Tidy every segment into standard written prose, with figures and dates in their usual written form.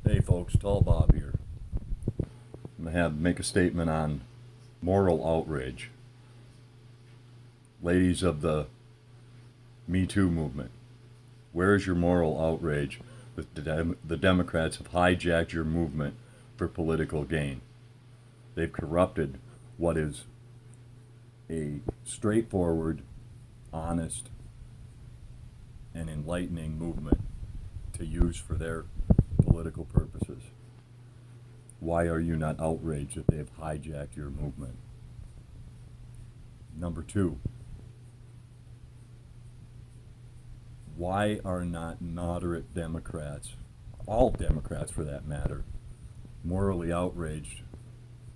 Hey folks, Tall Bob here. I'm gonna make a statement on moral outrage. Ladies of the Me Too movement, where is your moral outrage that the Democrats have hijacked your movement for political gain? They've corrupted what is a straightforward, honest, and enlightening movement to use for their political purposes. Why are you not outraged that they have hijacked your movement? Number two, why are not moderate Democrats, all Democrats for that matter, morally outraged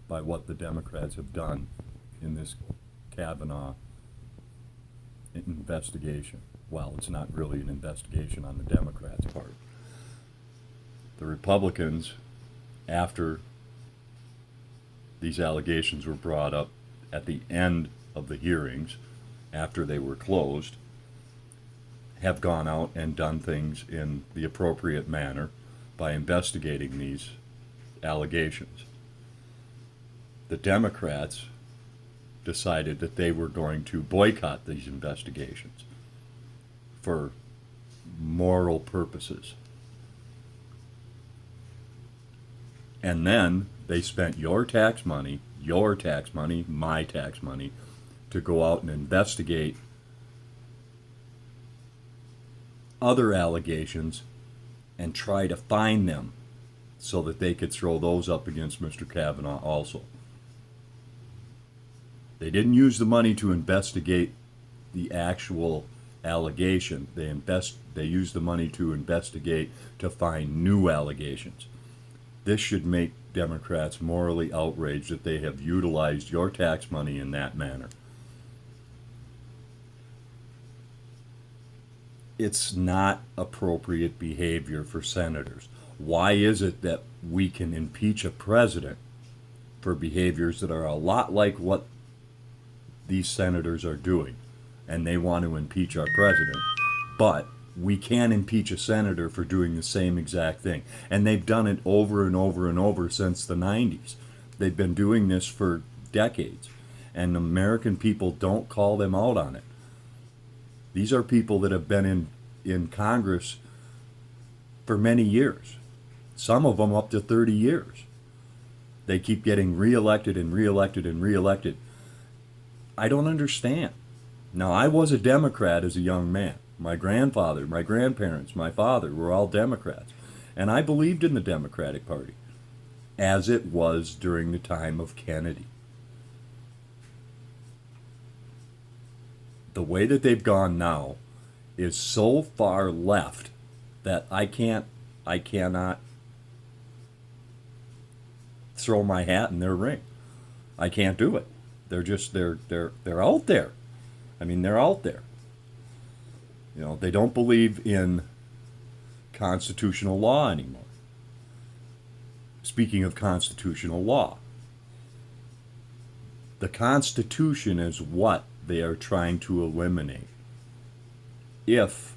by what the Democrats have done in this Kavanaugh investigation? Well, it's not really an investigation on the Democrats' part. The Republicans, after these allegations were brought up at the end of the hearings, after they were closed, have gone out and done things in the appropriate manner by investigating these allegations. The Democrats decided that they were going to boycott these investigations for moral purposes. And then they spent your tax money, my tax money, to go out and investigate other allegations and try to find them so that they could throw those up against Mr. Kavanaugh also. They didn't use the money to investigate the actual allegation. They used the money to investigate to find new allegations. This should make Democrats morally outraged that they have utilized your tax money in that manner. It's not appropriate behavior for senators. Why is it that we can impeach a president for behaviors that are a lot like what these senators are doing, and they want to impeach our president, but we can't impeach a senator for doing the same exact thing? And they've done it over and over and over since the 90s. They've been doing this for decades, and the American people don't call them out on it. These are people that have been in Congress for many years, some of them up to 30 years. They keep getting reelected and reelected and reelected. I don't understand. Now, I was a Democrat as a young man. My grandfather, my grandparents, my father were all Democrats. And I believed in the Democratic Party, as it was during the time of Kennedy. The way that they've gone now is so far left that I cannot throw my hat in their ring. I can't do it. They're out there. I mean, they're out there. You know, they don't believe in constitutional law anymore. Speaking of constitutional law, the Constitution is what they are trying to eliminate. If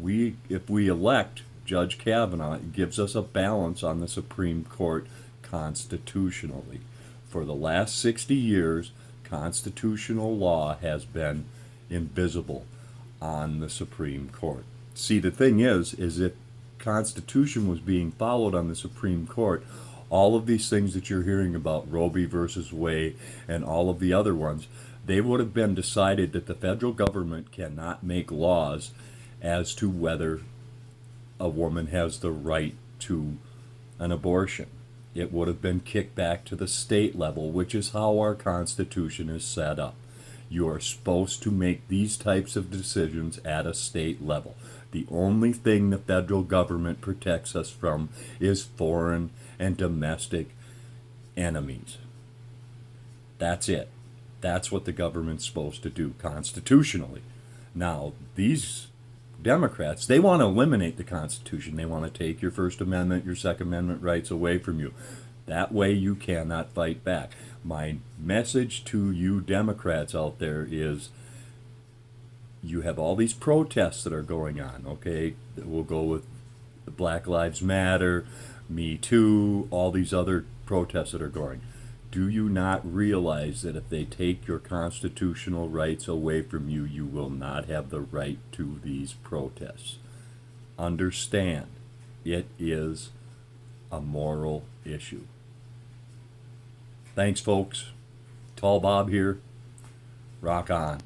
we elect Judge Kavanaugh, it gives us a balance on the Supreme Court constitutionally. For the last 60 years, constitutional law has been invisible on the Supreme Court. See, the thing is if Constitution was being followed on the Supreme Court, all of these things that you're hearing about, Roe v. Wade and all of the other ones, they would have been decided that the federal government cannot make laws as to whether a woman has the right to an abortion. It would have been kicked back to the state level, which is how our Constitution is set up. You are supposed to make these types of decisions at a state level. The only thing the federal government protects us from is foreign and domestic enemies. That's it. That's what the government's supposed to do constitutionally. Now, these Democrats, they want to eliminate the Constitution. They want to take your First Amendment, your Second Amendment rights away from you. That way you cannot fight back. My message to you Democrats out there is, you have all these protests that are going on, okay? We'll go with the Black Lives Matter, Me Too, all these other protests that are going. Do you not realize that if they take your constitutional rights away from you, you will not have the right to these protests? Understand, it is a moral issue. Thanks, folks. Tall Bob here. Rock on.